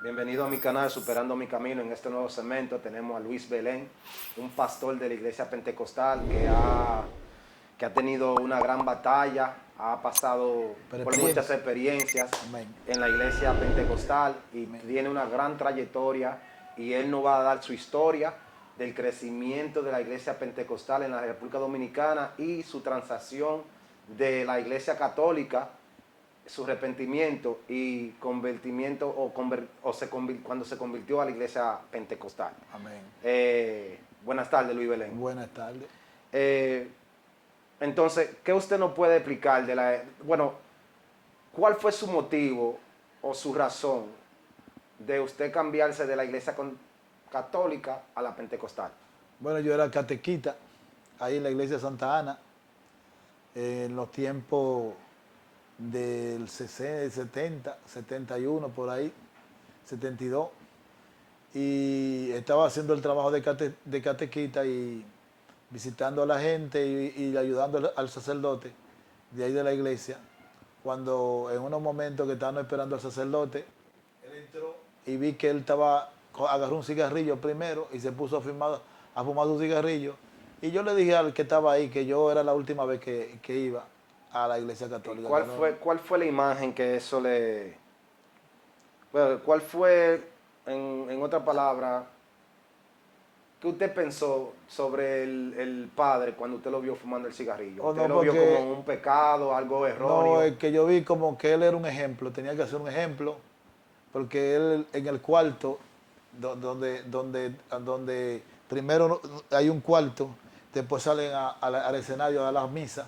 Bienvenido a mi canal Superando mi Camino. En este nuevo segmento tenemos a Luis Belén, un pastor de la iglesia pentecostal que ha tenido una gran batalla, ha pasado por muchas experiencias Amén. en la iglesia pentecostal y Amén. tiene una gran trayectoria, y él nos va a dar su historia del crecimiento de la iglesia pentecostal en la República Dominicana y su transacción de la iglesia católica, su arrepentimiento y convertimiento cuando se convirtió a la iglesia pentecostal. Amén. Buenas tardes, Luis Belén. Buenas tardes. Entonces, ¿qué usted nos puede explicar cuál fue su motivo o su razón de usted cambiarse de la iglesia católica a la pentecostal? Bueno, yo era catequista ahí en la iglesia de Santa Ana en los tiempos del 60, 70, 71, por ahí, 72. Y estaba haciendo el trabajo de catequista y visitando a la gente y ayudando al sacerdote de ahí de la iglesia. Cuando en unos momentos que estábamos esperando al sacerdote, él entró y vi que él agarró un cigarrillo primero y se puso a fumar un cigarrillo. Y yo le dije al que estaba ahí que yo era la última vez que iba a la iglesia católica. ¿Cuál fue la imagen que eso le... Bueno, ¿cuál fue, en otra palabra, qué usted pensó sobre el padre cuando usted lo vio fumando el cigarrillo? ¿Usted lo vio como un pecado, algo erróneo? No, es que yo vi como que él era un ejemplo, tenía que hacer un ejemplo, porque él en el cuarto, donde primero hay un cuarto, después salen al escenario a dar las misas,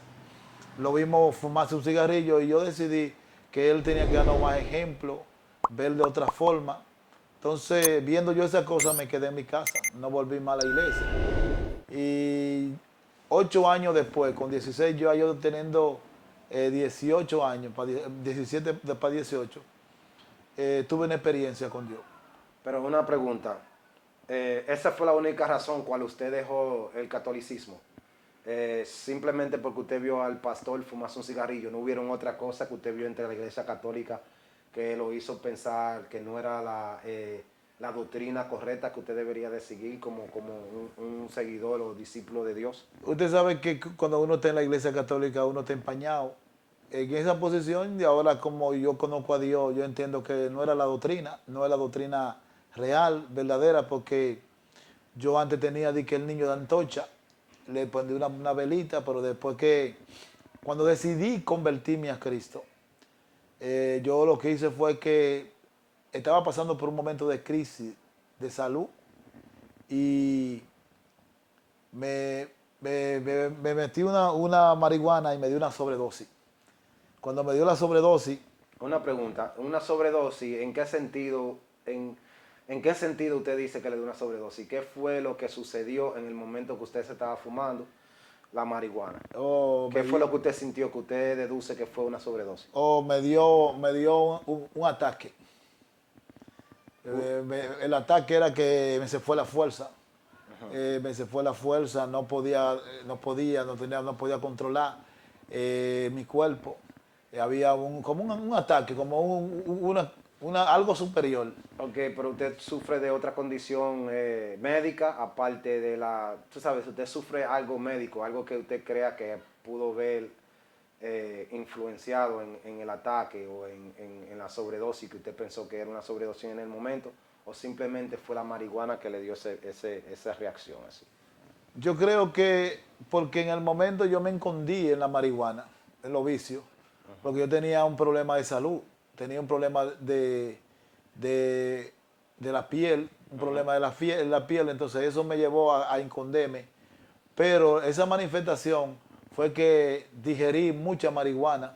lo vimos fumarse un cigarrillo y yo decidí que él tenía que darnos más ejemplo, ver de otra forma. Entonces, viendo yo esa cosa, me quedé en mi casa, no volví más a la iglesia. Y 8 años después, con 16, yo teniendo 18 años, 17 para 18, tuve una experiencia con Dios. Pero una pregunta, ¿esa fue la única razón cual usted dejó el catolicismo? Simplemente porque usted vio al pastor fumarse un cigarrillo, ¿no hubieron otra cosa que usted vio entre la iglesia católica que lo hizo pensar que no era la doctrina correcta que usted debería de seguir como un seguidor o discípulo de Dios? Usted sabe que cuando uno está en la iglesia católica, uno está empañado en esa posición, y ahora como yo conozco a Dios, yo entiendo que no era la doctrina, no es la doctrina real, verdadera, porque yo antes tenía que el niño de antorcha, le pondí una velita, pero después cuando decidí convertirme a Cristo, yo lo que hice fue que estaba pasando por un momento de crisis de salud y me metí una marihuana y me dio una sobredosis. Cuando me dio la sobredosis... Una pregunta, ¿una sobredosis en qué sentido, en qué sentido usted dice que le dio una sobredosis? ¿Qué fue lo que sucedió en el momento que usted se estaba fumando la marihuana? ¿Qué fue lo que usted sintió que usted deduce que fue una sobredosis? Me dio un ataque. El ataque era que me se fue la fuerza. Me se fue la fuerza, no podía controlar mi cuerpo. Había como un ataque, como algo superior. Ok, pero usted sufre de otra condición médica, aparte de tú sabes, usted sufre algo médico, algo que usted crea que pudo ver influenciado en el ataque o en la sobredosis, que usted pensó que era una sobredosis en el momento, o simplemente fue la marihuana que le dio esa reacción así. Yo creo que porque en el momento yo me escondí en la marihuana, en los vicios, porque yo tenía un problema de salud, tenía un problema de la piel, un problema de la piel, entonces eso me llevó a esconderme. Pero esa manifestación fue que digerí mucha marihuana,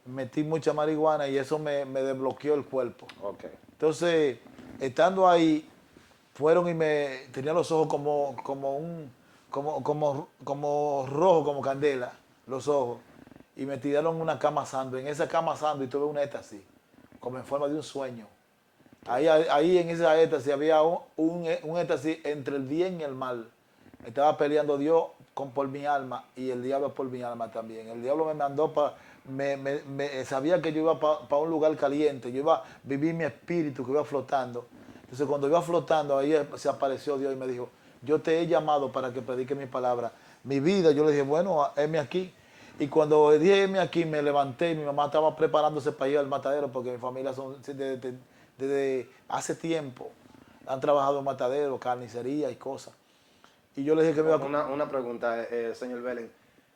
metí mucha marihuana y eso me desbloqueó el cuerpo. Okay. Entonces, estando ahí, fueron y tenía los ojos como rojo, como candela, los ojos, y me tiraron una cama sando. En esa cama sando y tuve un éxtasis, como en forma de un sueño. Ahí en esa éxtasis había un éxtasis entre el bien y el mal. Estaba peleando Dios por mi alma y el diablo por mi alma también. El diablo me mandó para... sabía que yo iba para un lugar caliente, yo iba a vivir mi espíritu que iba flotando. Entonces cuando iba flotando, ahí se apareció Dios y me dijo, yo te he llamado para que predique mi palabra. Mi vida, yo le dije, bueno, heme aquí. Y cuando dije heme aquí, me levanté y mi mamá estaba preparándose para ir al matadero porque mi familia son desde hace tiempo. Han trabajado en matadero, carnicería y cosas. Y yo le dije que me iba a... Una pregunta, señor Belén.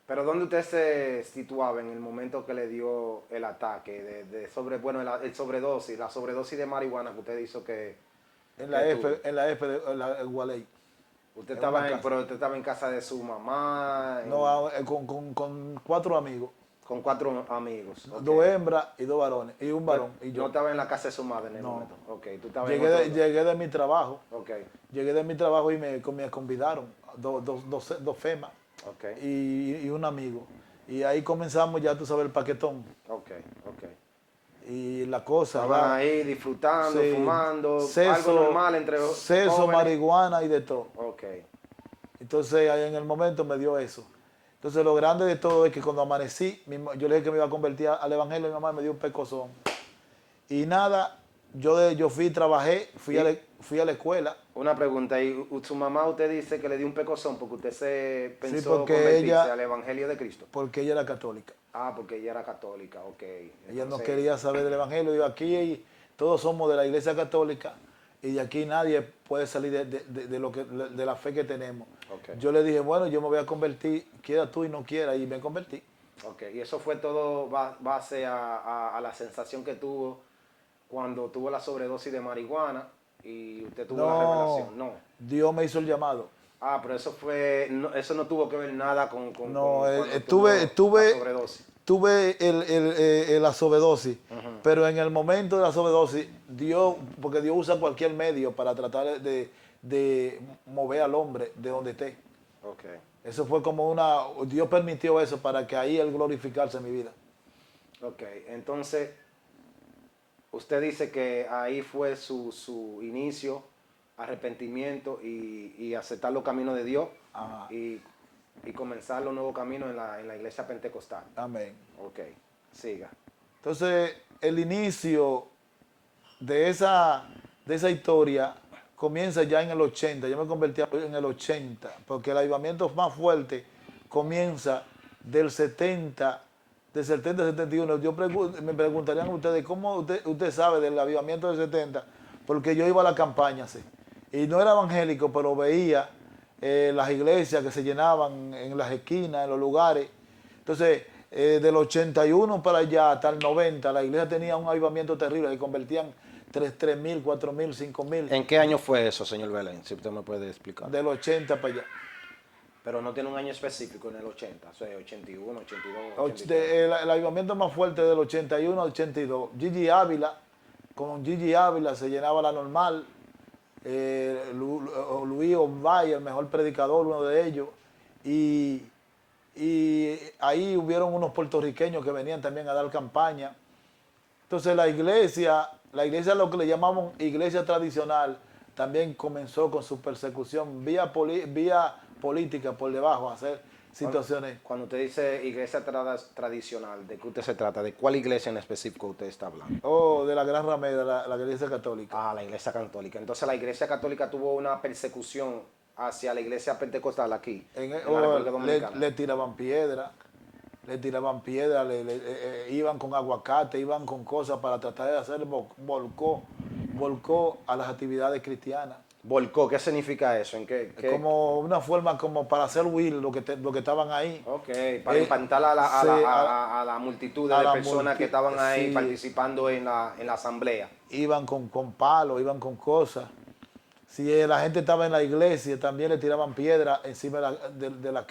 ¿Pero dónde usted se situaba en el momento que le dio el ataque el sobredosis, la sobredosis de marihuana que usted hizo que... En la F, de la Gualey. Pero usted estaba en casa de su mamá. No, con 4 amigos. Con 4 amigos. Okay. 2 hembras y 2 varones. Y un varón. Y yo. No estaba en la casa de su madre en el momento. Okay. ¿Tú estabas llegué de mi trabajo. Okay. Llegué de mi trabajo y me convidaron. Dos femas. Okay. Y un amigo. Y ahí comenzamos ya, tú sabes, el paquetón. Okay. Y la cosa. Estaban ahí disfrutando, sí, fumando, algo normal entre sexo, jóvenes. Marihuana y de todo. Okay. Entonces ahí en el momento me dio eso. Entonces lo grande de todo es que cuando amanecí, yo le dije que me iba a convertir al evangelio y mi mamá me dio un pecozón. Y nada, yo fui, trabajé, fui a la escuela. Una pregunta, ¿y su mamá usted dice que le dio un pecozón porque usted se pensó convertirse al evangelio de Cristo? Porque ella era católica. Ah, porque ella era católica, ok. Entonces, ella no quería saber del evangelio. Yo aquí todos somos de la iglesia católica y de aquí nadie puede salir de la fe que tenemos. Okay. Yo le dije, bueno, yo me voy a convertir, quiera tú y no quiera, y me convertí. Ok, y eso fue todo base a la sensación que tuvo cuando tuvo la sobredosis de marihuana y usted tuvo la revelación. No, Dios me hizo el llamado. Ah, pero eso no tuvo que ver nada con tuve la sobredosis, pero en el momento de la sobredosis, porque Dios usa cualquier medio para tratar de mover al hombre de donde esté. Okay. Eso fue como Dios permitió eso para que ahí Él glorificarse en mi vida. Ok, entonces, usted dice que ahí fue su inicio, arrepentimiento y aceptar los caminos de Dios y comenzar los nuevos caminos en la iglesia pentecostal. Amén. Ok, siga. Entonces, el inicio de esa historia comienza ya en el 80. Yo me convertí en el 80, porque el avivamiento más fuerte comienza del 70 al 71. Me preguntarían ustedes, ¿cómo usted sabe del avivamiento del 70? Porque yo iba a la campaña, sí. Y no era evangélico, pero veía las iglesias que se llenaban en las esquinas, en los lugares. Entonces, del 81 para allá hasta el 90, la iglesia tenía un avivamiento terrible, se convertían 3.000, 4.000, 5.000. ¿En qué año fue eso, señor Belén? Si usted me puede explicar. Del 80 para allá. Pero no tiene un año específico en el 80, o sea, 81, 82, 83. El avivamiento más fuerte del 81 al 82. Con Gigi Ávila se llenaba la normal. Luis Ombay, el mejor predicador, uno de ellos. Y ahí hubieron unos puertorriqueños que venían también a dar campaña. Entonces la iglesia, lo que le llamamos iglesia tradicional, también comenzó con su persecución vía política por debajo, a hacer situaciones. Cuando usted dice iglesia tradicional, ¿de qué usted se trata? ¿De cuál iglesia en específico usted está hablando? De la Gran Ramera, la iglesia católica. Ah, la iglesia católica. Entonces la iglesia católica tuvo una persecución hacia la iglesia pentecostal aquí, en la República Dominicana. Le tiraban piedra, iban con aguacate, iban con cosas para tratar de hacer volcó a las actividades cristianas. ¿Volcó? ¿Qué significa eso? ¿En qué? Como una forma como para hacer huir lo que estaban ahí. Ok, para espantar a la multitud de personas que estaban ahí participando en la asamblea. Iban con palos, iban con cosas. Si la gente estaba en la iglesia, también le tiraban piedra encima de la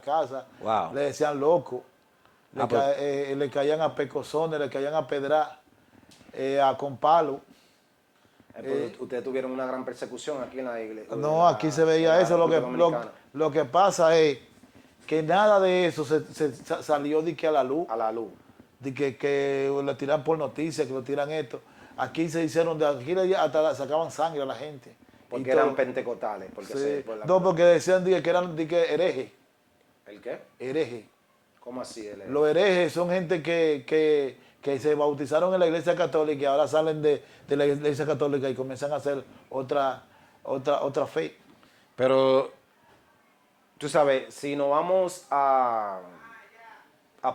casa. Wow. Le decían loco. Le caían a pecosones, le caían a pedrar, con palos. Ustedes tuvieron una gran persecución aquí en la iglesia. No, aquí se veía eso. Lo que pasa es que nada de eso se salió de que a la luz. A la luz. De que le tiran por noticias, que lo tiran esto. Aquí se hicieron, aquí hasta sacaban sangre a la gente. Porque y eran todo. pentecostales. Porque Sí. por No, porque decían que eran herejes. ¿El qué? Herejes. ¿Cómo así? Los herejes son gente que se bautizaron en la iglesia católica y ahora salen de la iglesia católica y comienzan a hacer otra fe. Pero, tú sabes, si nos vamos a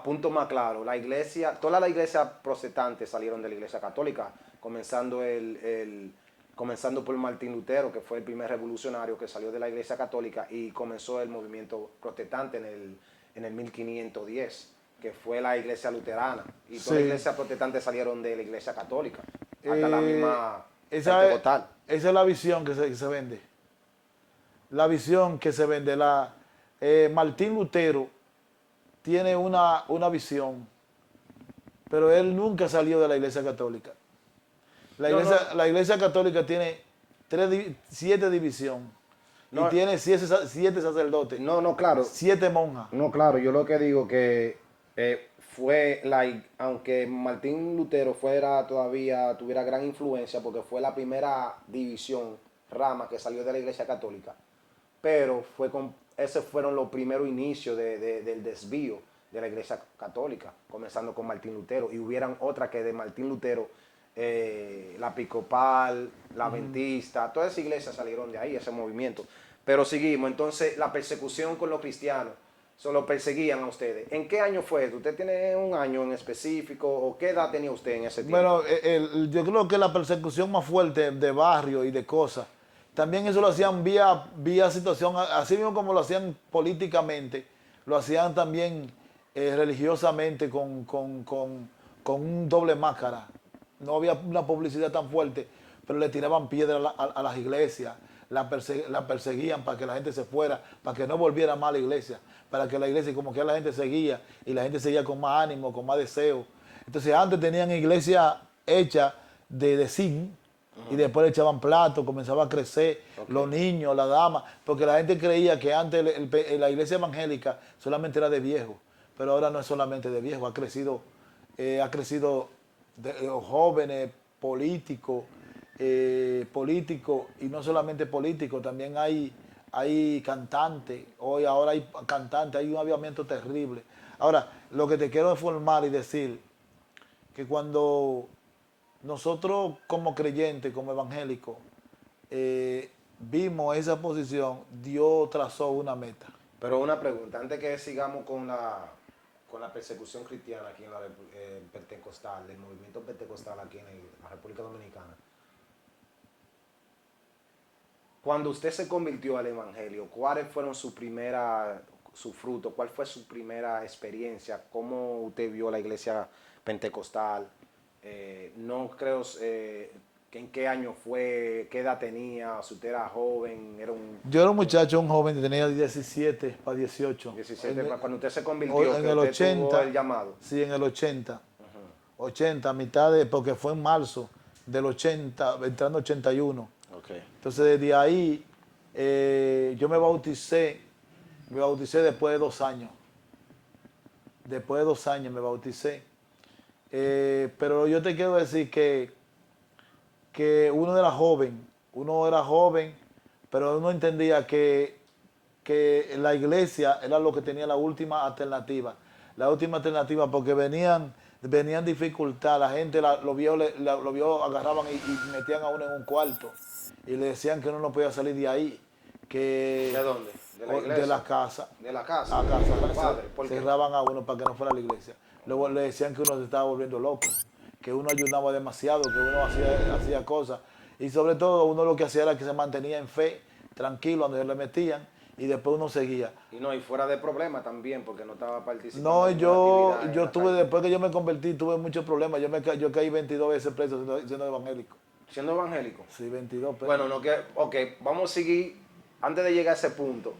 punto más claro, la iglesia, todas las iglesias protestantes salieron de la iglesia católica, comenzando por Martín Lutero, que fue el primer revolucionario que salió de la iglesia católica y comenzó el movimiento protestante en el 1510, que fue la iglesia luterana. Y todas las Sí. iglesias protestantes salieron de la iglesia católica, hasta la Eh, misma esa, pentecostal. esa es la visión que se vende. La visión que se vende. Martín Lutero tiene una visión, pero él nunca salió de la iglesia católica. No, no, La iglesia católica tiene 7 divisiones y no, tiene 7 sacerdotes, no, no, claro. 7 monjas. No, claro, yo lo que digo que aunque Martín Lutero tuviera gran influencia porque fue la primera división, rama que salió de la iglesia católica, pero esos fueron los primeros inicios del desvío de la iglesia católica, comenzando con Martín Lutero, y hubieran otras que de Martín Lutero, la Episcopal, la Adventista, todas esas iglesias salieron de ahí, ese movimiento. Pero seguimos, entonces la persecución con los cristianos, solo perseguían a ustedes. ¿En qué año fue esto? ¿Usted tiene un año en específico o qué edad tenía usted en ese tiempo? Bueno, yo creo que la persecución más fuerte de barrio y de cosas, también eso lo hacían vía situación, así mismo como lo hacían políticamente, lo hacían también religiosamente con un doble máscara. No había una publicidad tan fuerte, pero le tiraban piedras a las iglesias, la perseguían para que la gente se fuera, para que no volviera más a la iglesia, para que la iglesia, como que la gente seguía, y la gente seguía con más ánimo, con más deseo. Entonces antes tenían iglesia hecha de zinc, y después le echaban plato, comenzaba a crecer, los niños, las damas, porque la gente creía que antes la iglesia evangélica solamente era de viejos, pero ahora no es solamente de viejos, ha crecido jóvenes, políticos, y no solamente políticos, también hay cantantes, ahora hay cantantes, hay un avivamiento terrible. Ahora, lo que te quiero informar y decir, que cuando nosotros como creyentes, como evangélicos, vimos esa posición, Dios trazó una meta. Pero una pregunta, antes que sigamos con la persecución cristiana aquí en la pentecostal, el movimiento pentecostal aquí en la República Dominicana. Cuando usted se convirtió al evangelio, ¿cuáles fueron su fruto? ¿Cuál fue su primera experiencia? ¿Cómo usted vio la iglesia pentecostal? No creo que en qué año fue, qué edad tenía, si usted era joven, Yo era un muchacho, un joven, tenía 17 para 18. 17, cuando usted se convirtió, En que el usted 80, tuvo el llamado. sí, en el 80. 80, a mitad porque fue en marzo del 80, entrando 81. Okay. Entonces desde ahí yo me bauticé después de 2 años. Después de 2 años me bauticé. Pero yo te quiero decir que uno era joven, pero uno entendía que la iglesia era lo que tenía la última alternativa. La última alternativa porque venían dificultad, la gente los vio agarraban y metían a uno en un cuarto y le decían que uno no podía salir de ahí. ¿De dónde? ¿De la iglesia? De la casa. ¿De la casa? A casa. Padre, ¿por qué? Cerraban a uno para que no fuera a la iglesia. Luego le decían que uno se estaba volviendo loco, que uno ayunaba demasiado, que uno hacía cosas. Y sobre todo uno lo que hacía era que se mantenía en fe, tranquilo, donde le metían, y después uno seguía. Y fuera de problema también, porque no estaba participando. No, en yo tuve, después que yo me convertí, tuve muchos problemas. Yo caí 22 veces preso siendo evangélico. ¿Siendo evangélico? Sí, 22 presos. Bueno, ok, vamos a seguir, antes de llegar a ese punto,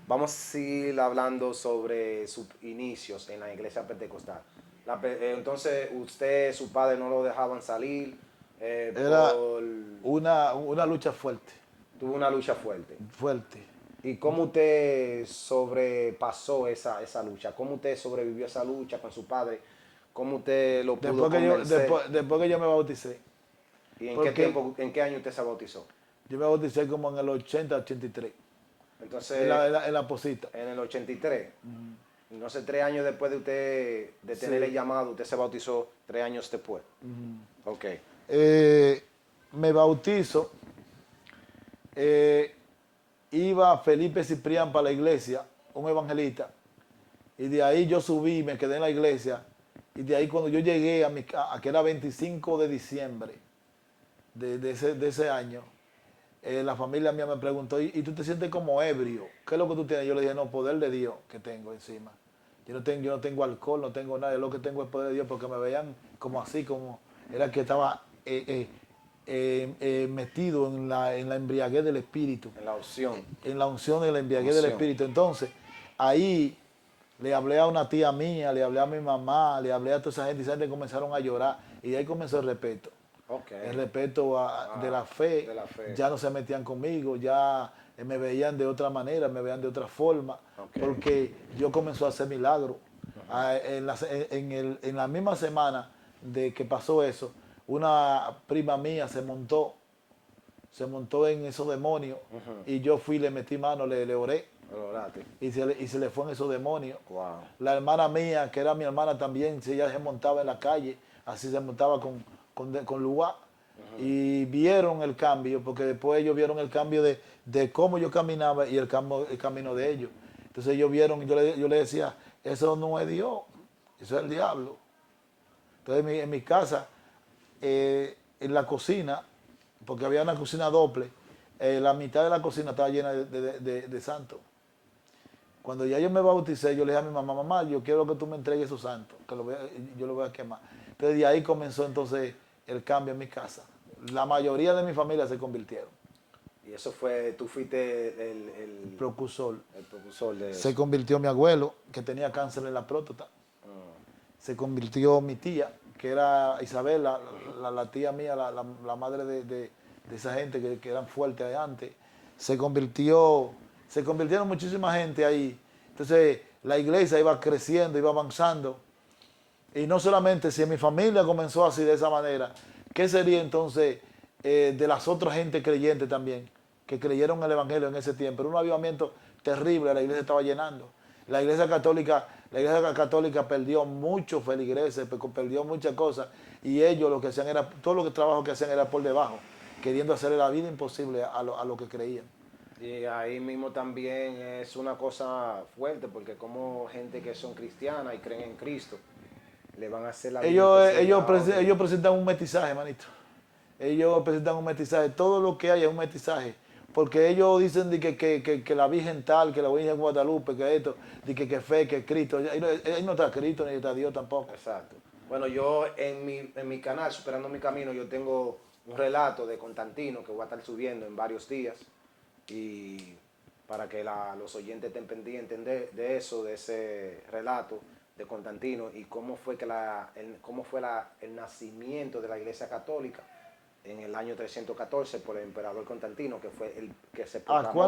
vamos a seguir hablando sobre sus inicios en la iglesia pentecostal. Entonces, sus padres no lo dejaban salir. Era una lucha fuerte. Tuvo una lucha fuerte. Fuerte. ¿Y cómo usted sobrepasó esa lucha? ¿Cómo usted sobrevivió a esa lucha con su padre? ¿Cómo usted lo pudo convencer? Después que yo me bauticé. ¿Y en qué año usted se bautizó? Yo me bauticé como en el 80, 83. Entonces, En la Posita. en el 83, no sé, 3 años después de usted, de tener el llamado, usted se bautizó 3 años después. Ok. Me bautizo. Iba Felipe Ciprián para la iglesia, un evangelista. Y de ahí yo subí, me quedé en la iglesia. Y de ahí cuando yo llegué a mi casa, que era 25 de diciembre de ese año, la familia mía me preguntó, ¿y tú te sientes como ebrio? ¿Qué es lo que tú tienes? Yo le dije, no, poder de Dios que tengo encima. Yo no tengo alcohol, no tengo nada, yo lo que tengo es poder de Dios, porque me veían como así, como era que estaba metido en la embriaguez del Espíritu. En la opción. En la unción de la embriaguez del Espíritu. Entonces, ahí le hablé a una tía mía, le hablé a mi mamá, le hablé a toda esa gente, y esa gente comenzaron a llorar, y de ahí comenzó el respeto. Okay. El respeto de la fe, de la fe. ya no se metían conmigo, ya me veían de otra manera, me veían de otra forma, Okay. porque yo comencé a hacer milagros. En la misma semana de que pasó eso, una prima mía se montó en esos demonios, y yo fui, le metí mano, le oré, y se le fue en esos demonios. Wow. La hermana mía, que era mi hermana también, si ella se montaba en la calle, así se montaba con lugar, y vieron el cambio, porque después ellos vieron el cambio de cómo yo caminaba y el camino de ellos. Entonces ellos vieron, yo le decía, eso no es Dios, eso es el diablo. Entonces en mi casa, en la cocina, porque había una cocina doble, la mitad de la cocina estaba llena de santos. Cuando ya yo me bauticé, yo le dije a mi mamá, mamá, yo quiero que tú me entregues esos santos, que yo lo voy a quemar. Entonces de ahí comenzó entonces el cambio en mi casa. La mayoría de mi familia se convirtieron. Y eso fue, tú fuiste El precursor. El precursor de eso. Se convirtió mi abuelo, que tenía cáncer en la próstata. Se convirtió mi tía, que era Isabel, la tía mía, la madre de esa gente que eran fuertes antes. Se convirtieron muchísima gente ahí. Entonces la iglesia iba creciendo, iba avanzando. Y no solamente si mi familia comenzó así de esa manera, ¿qué sería entonces de las otras gente creyentes también, que creyeron el evangelio en ese tiempo? Era un avivamiento terrible, la iglesia estaba llenando. La iglesia católica perdió muchos feligreses, perdió muchas cosas, y ellos lo que hacían era, todo lo que trabajo que hacían era por debajo, queriendo hacerle la vida imposible a lo que creían. Y ahí mismo también es una cosa fuerte, porque como gente que son cristianas y creen en Cristo, le van a hacer la vida imposible. Ellos presentan un mestizaje, manito. Ellos presentan un mestizaje. Todo lo que hay es un mestizaje. Porque ellos dicen de que la Virgen tal, que la Virgen Guadalupe, que esto, de que fe, que Cristo. Ahí no está Cristo ni está Dios tampoco. Exacto. Bueno, yo en mi canal, Superando mi Camino, yo tengo un relato de Constantino que voy a estar subiendo en varios días. Y para que los oyentes estén pendientes de eso, de ese relato de Constantino y cómo fue el nacimiento de la Iglesia Católica en el año 314 por el emperador Constantino, que fue el que se proclamó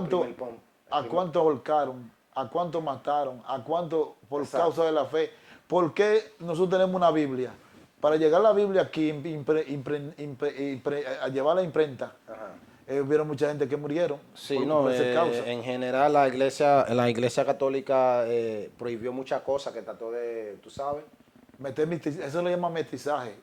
¿A cuánto ahorcaron? ¿A cuánto mataron? ¿A cuánto por Exacto. causa de la fe? ¿Por qué nosotros tenemos una Biblia? Para llegar a la Biblia aquí, a llevar la imprenta, hubieron mucha gente que murieron por esa causa. En general la iglesia católica prohibió muchas cosas que trató de, tú sabes. Eso lo llama mestizaje.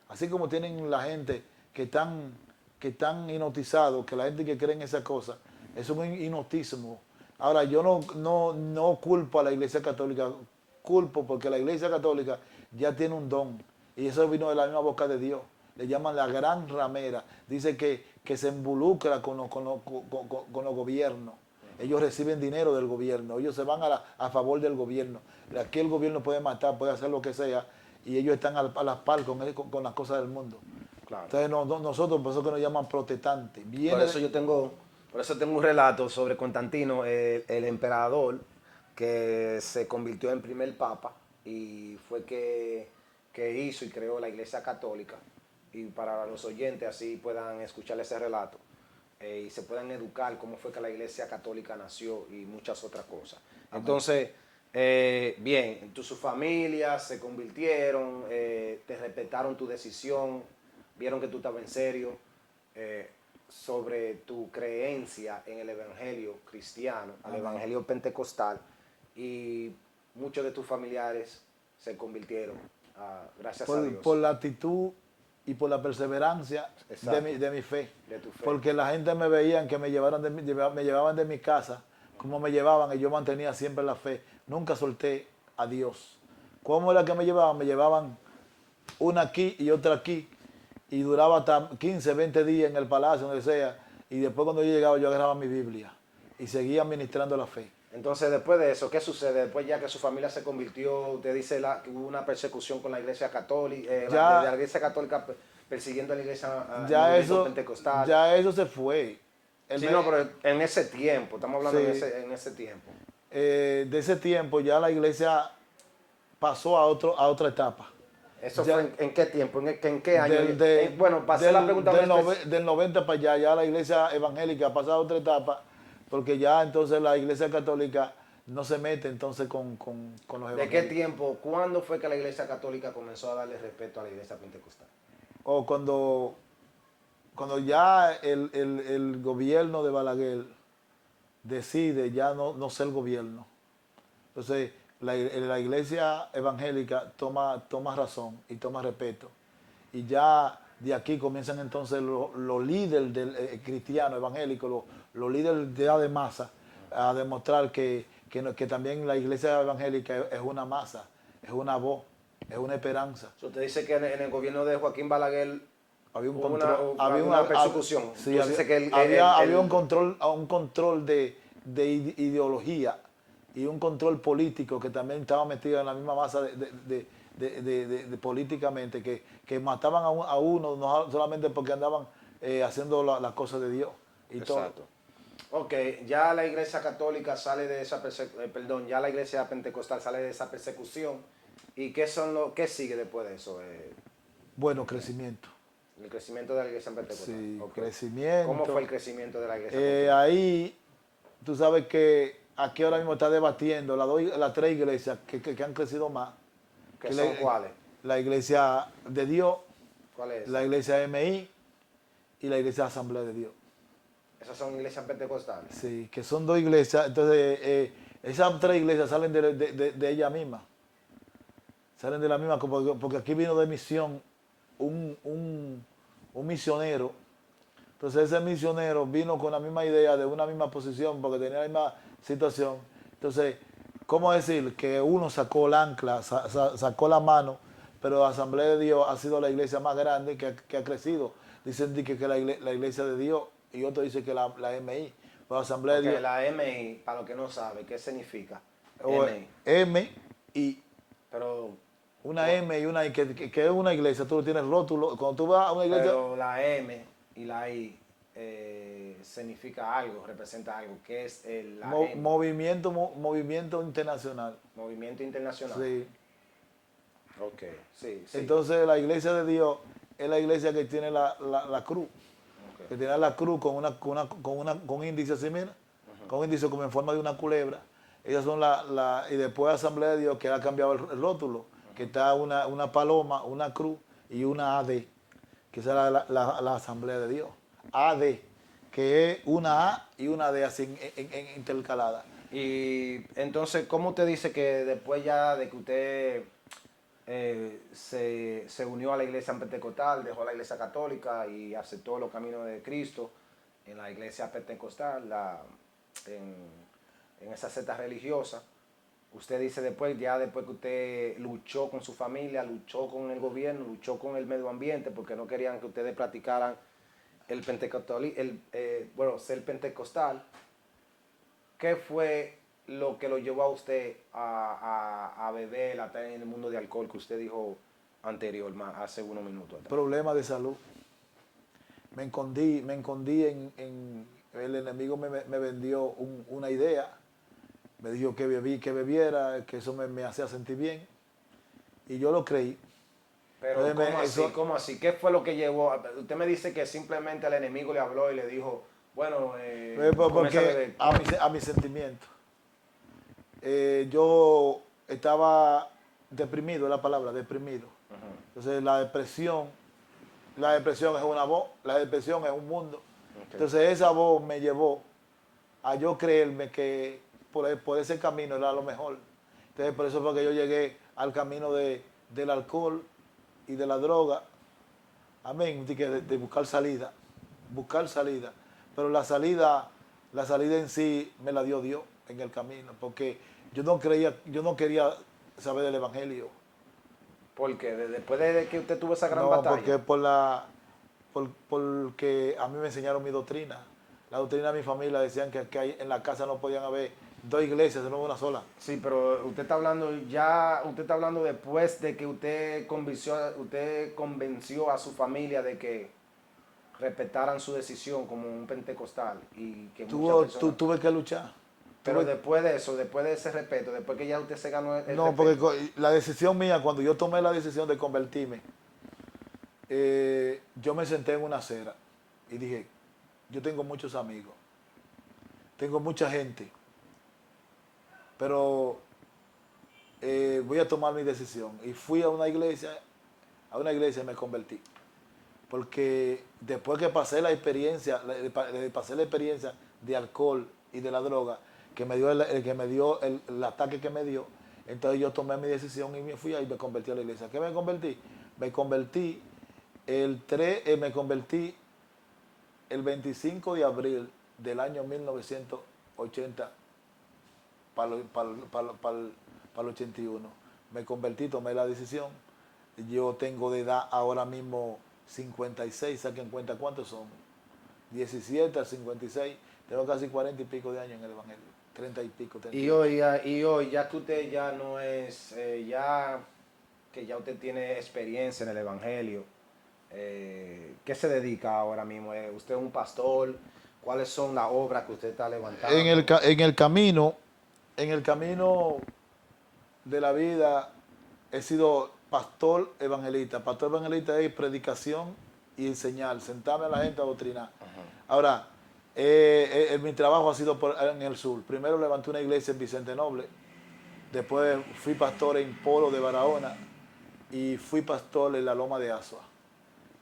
Así como tienen la gente que están hipnotizados, que la gente que cree en esas cosas, eso es un hipnotismo. Ahora, yo no culpo a la iglesia católica, culpo porque la iglesia católica ya tiene un don, y eso vino de la misma boca de Dios. Le llaman la gran ramera. Dice que se involucra con los gobiernos. Ellos reciben dinero del gobierno, ellos se van a favor del gobierno. Aquí el gobierno puede matar, puede hacer lo que sea, y ellos están a la par con las cosas del mundo. Claro. Entonces nosotros, por eso que nos llaman protestantes. Por eso tengo un relato sobre Constantino, el emperador que se convirtió en primer papa y fue que hizo y creó la Iglesia Católica. Y para los oyentes así puedan escuchar ese relato y se puedan educar cómo fue que la Iglesia Católica nació y muchas otras cosas. Amén. Entonces, bien, su familia se convirtieron, te respetaron tu decisión, vieron que tú estabas en serio. sobre tu creencia en el evangelio cristiano, al evangelio pentecostal, y muchos de tus familiares se convirtieron, gracias a Dios. Por la actitud y por la perseverancia Exacto. de mi fe. De tu fe. Porque la gente me veían que me llevaban de mi casa, como me llevaban, y yo mantenía siempre la fe. Nunca solté a Dios. ¿Cómo era que me llevaban? Me llevaban una aquí y otra aquí, y duraba hasta 15, 20 días en el palacio, donde sea, y después cuando yo llegaba yo agarraba mi Biblia y seguía ministrando la fe. Entonces, después de eso, ¿qué sucede? Después ya que su familia se convirtió, usted dice que hubo una persecución con la iglesia católica, la iglesia católica persiguiendo a la iglesia pentecostal. Ya eso se fue. Sí, no, pero en ese tiempo, estamos hablando sí, en ese tiempo. De ese tiempo ya la iglesia pasó a otra etapa. ¿Eso ya, fue en qué tiempo? ¿En qué año? Bueno, pasé la pregunta. Del 90 para allá, ya la iglesia evangélica ha pasado a otra etapa, porque ya entonces la iglesia católica no se mete entonces con los evangélicos. ¿De qué tiempo? ¿Cuándo fue que la iglesia católica comenzó a darle respeto a la iglesia pentecostal? O cuando ya el gobierno de Balaguer decide ya no ser gobierno. Entonces la iglesia evangélica toma razón y toma respeto. Y ya de aquí comienzan entonces los líderes del cristiano evangélico, los líderes de masa, a demostrar que también la iglesia evangélica es una masa, es una voz, es una esperanza. Usted dice que en el gobierno de Joaquín Balaguer había una persecución. Sí, había un control de ideología y un control político que también estaba metido en la misma masa de políticamente, que mataban a uno no solamente porque andaban haciendo las cosas de Dios. Exacto. Ok, ya la iglesia católica sale de esa ya la iglesia pentecostal sale de esa persecución. ¿Y qué sigue después de eso? Bueno, crecimiento. El crecimiento de la iglesia pentecostal. Sí, okay. Crecimiento. ¿Cómo fue el crecimiento de la iglesia pentecostal? Ahí, tú sabes que aquí ahora mismo está debatiendo las tres iglesias que han crecido más. ¿Qué son cuáles? La iglesia de Dios. ¿Cuál es? La iglesia MI y la iglesia Asamblea de Dios. ¿Esas son iglesias pentecostales? Sí, que son dos iglesias. Entonces, esas tres iglesias salen de ella misma. Salen de la misma, porque aquí vino de misión un misionero. Entonces ese misionero vino con la misma idea, de una misma posición, porque tenía la misma situación. Entonces, ¿cómo decir? Que uno sacó el ancla, sacó la mano, pero la Asamblea de Dios ha sido la iglesia más grande que ha crecido. Dicen que la iglesia de Dios, y otro dice que la MI. Pero la Asamblea de Dios. La MI, para los que no saben, ¿qué significa? MI. Pero una M y una I, que es una iglesia, tú tienes rótulo. Cuando tú vas a una iglesia. Pero la M y la I significa algo, representa algo. ¿Qué es la M? Movimiento internacional. Movimiento internacional. Sí. Ok, sí. Entonces la iglesia de Dios es la iglesia que tiene la cruz. Okay. Que tiene la cruz con un índice así, mira. Con un índice como en forma de una culebra. Ellas son y después Asamblea de Dios, que ha cambiado el rótulo, que está una paloma, una cruz y una AD, que es la Asamblea de Dios. AD, que es una A y una D así intercalada. Y entonces, ¿cómo usted dice que después ya de que usted se unió a la iglesia pentecostal, dejó la iglesia católica y aceptó los caminos de Cristo en la iglesia pentecostal, en esa secta religiosa? Usted dice después que usted luchó con su familia, luchó con el gobierno, luchó con el medio ambiente, porque no querían que ustedes practicaran el pentecostal, ser pentecostal. ¿Qué fue lo que lo llevó a usted a beber, a estar en el mundo de alcohol que usted dijo anterior, hace unos minutos atrás? Problemas de salud. Me escondí el enemigo me vendió una idea. Me dijo que bebiera, que eso me hacía sentir bien. Y yo lo creí. Pero ¿cómo así? ¿Qué fue lo que llevó? Usted me dice que simplemente el enemigo le habló y le dijo, bueno, porque a mi sentimiento. Yo estaba deprimido, es la palabra, deprimido. Entonces la depresión es una voz, la depresión es un mundo. Entonces esa voz me llevó a yo creerme que por ese camino era lo mejor. Entonces por eso fue que yo llegué al camino del alcohol y de la droga. Amén, de buscar salida. Buscar salida. Pero la salida en sí me la dio Dios en el camino. Porque yo no quería saber del evangelio. Porque después de que usted tuvo esa gran No, batalla. porque a mí me enseñaron mi doctrina. La doctrina de mi familia decían que en la casa no podían haber dos iglesias, sino una sola. Sí, pero usted está hablando después de que usted convenció a su familia de que respetaran su decisión como un pentecostal y que muchas personas. Tuve que luchar. Pero después de eso, después de ese respeto, después que ya usted se ganó el No, porque respeto. la decisión mía, cuando yo tomé la decisión de convertirme, yo me senté en una acera y dije, yo tengo muchos amigos, tengo mucha gente, pero voy a tomar mi decisión. Y fui a una iglesia y me convertí. Porque después que pasé la experiencia, pasé la experiencia de alcohol y de la droga, que me dio el ataque que me dio, entonces yo tomé mi decisión y me fui y me convertí a la iglesia. ¿Qué me convertí? Me convertí me convertí el 25 de abril del año 1980 para el 81. Me convertí, tomé la decisión. Yo tengo de edad ahora mismo 56, saquen cuenta cuántos son. 17 al 56, tengo casi 40 y pico de años en el Evangelio. 30 y pico. 30 Y hoy, ya que usted ya no es, que ya usted tiene experiencia en el Evangelio, ¿qué se dedica ahora mismo? ¿Usted es un pastor? ¿Cuáles son las obras que usted está levantando? En el camino de la vida he sido pastor evangelista es predicación y enseñar, sentarme a la gente a adoctrinar. Ahora, mi trabajo ha sido en el sur. Primero levanté una iglesia en Vicente Noble, después fui pastor en Polo de Barahona y fui pastor en la Loma de Asua.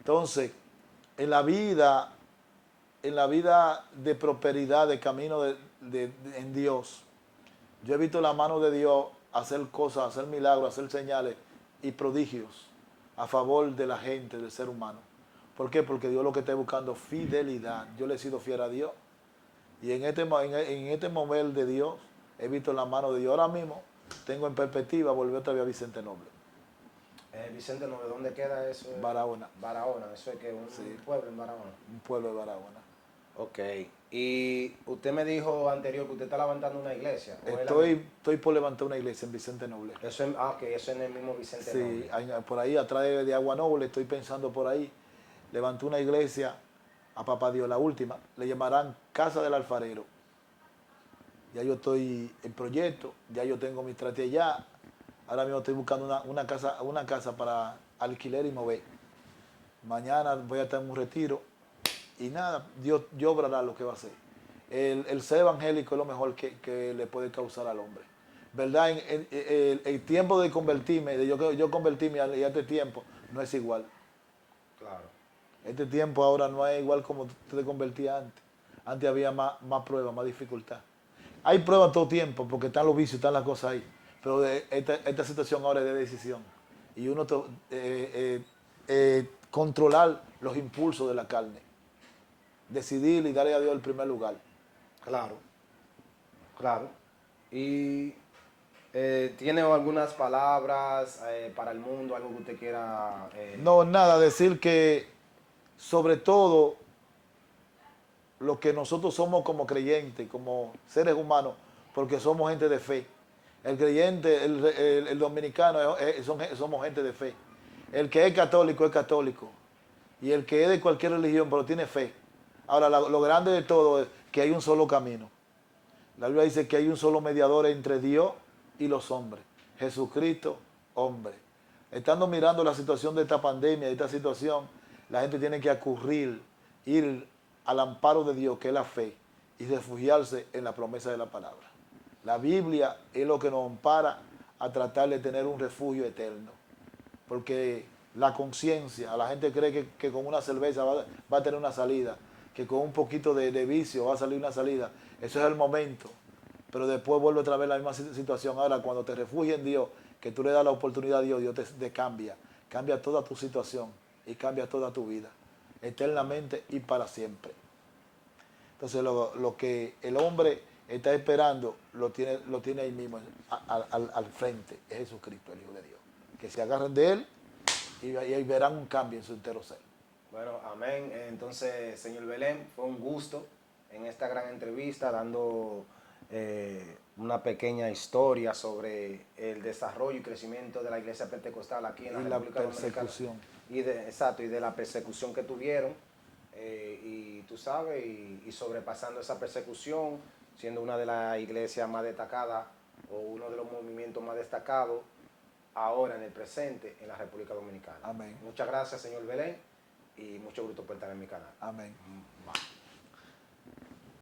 Entonces, en la vida de prosperidad, de camino en Dios, yo he visto la mano de Dios hacer cosas, hacer milagros, hacer señales y prodigios a favor de la gente, del ser humano. ¿Por qué? Porque Dios lo que está buscando fidelidad. Yo le he sido fiel a Dios. Y en este momento de Dios, he visto la mano de Dios. Ahora mismo tengo en perspectiva volver otra vez a Vicente Noble. Vicente Noble, ¿dónde queda eso? Barahona. Barahona, eso es que un pueblo en Barahona. Un pueblo de Barahona. Ok. Y usted me dijo anterior que usted está levantando una iglesia. Estoy por levantar una iglesia en Vicente Noble. Eso es en el mismo Vicente Noble. Sí, por ahí, atrás de Agua Noble, estoy pensando por ahí. Levanté una iglesia a Papá Dios, la última. Le llamarán Casa del Alfarero. Ya yo estoy en proyecto, ya yo tengo mi trate allá. Ahora mismo estoy buscando una casa para alquiler y mover. Mañana voy a estar en un retiro. Y nada, Dios obrará lo que va a hacer. El ser evangélico es lo mejor que le puede causar al hombre. ¿Verdad? El tiempo de convertirme, de yo convertirme y este tiempo, no es igual. Claro. Este tiempo ahora no es igual como tú te convertías antes. Antes había más pruebas, más dificultad. Hay pruebas todo tiempo porque están los vicios, están las cosas ahí. Pero esta situación ahora es de decisión. Y uno controlar los impulsos de la carne. Decidir y darle a Dios el primer lugar. Claro. Claro. Y ¿tiene algunas palabras para el mundo, algo que usted quiera? No, nada, decir que sobre todo lo que nosotros somos como creyentes, como seres humanos, porque somos gente de fe. El creyente, el dominicano, somos gente de fe. El que es católico. Y el que es de cualquier religión, pero tiene fe. Ahora, lo grande de todo es que hay un solo camino. La Biblia dice que hay un solo mediador entre Dios y los hombres. Jesucristo, hombre. Estando mirando la situación de esta pandemia, de esta situación, la gente tiene que ir al amparo de Dios, que es la fe, y refugiarse en la promesa de la palabra. La Biblia es lo que nos ampara a tratar de tener un refugio eterno. Porque la conciencia, la gente cree que con una cerveza va a tener una salida. que con un poquito de vicio va a salir una salida. Eso es el momento. Pero después vuelve otra vez la misma situación. Ahora, cuando te refugias en Dios, que tú le das la oportunidad a Dios, Dios te cambia. Cambia toda tu situación y cambia toda tu vida. Eternamente y para siempre. Entonces, lo que el hombre está esperando, lo tiene ahí mismo, al frente. Es Jesucristo, el Hijo de Dios. Que se agarren de Él y ahí verán un cambio en su entero ser. Bueno, amén. Entonces, señor Belén, fue un gusto en esta gran entrevista dando una pequeña historia sobre el desarrollo y crecimiento de la iglesia pentecostal aquí en la Y la República Dominicana. persecución. Exacto, y de la persecución que tuvieron. Y tú sabes, y sobrepasando esa persecución, siendo una de las iglesias más destacadas o uno de los movimientos más destacados ahora en el presente en la República Dominicana. Amén. Muchas gracias, señor Belén, y mucho gusto por estar en mi canal. Amén.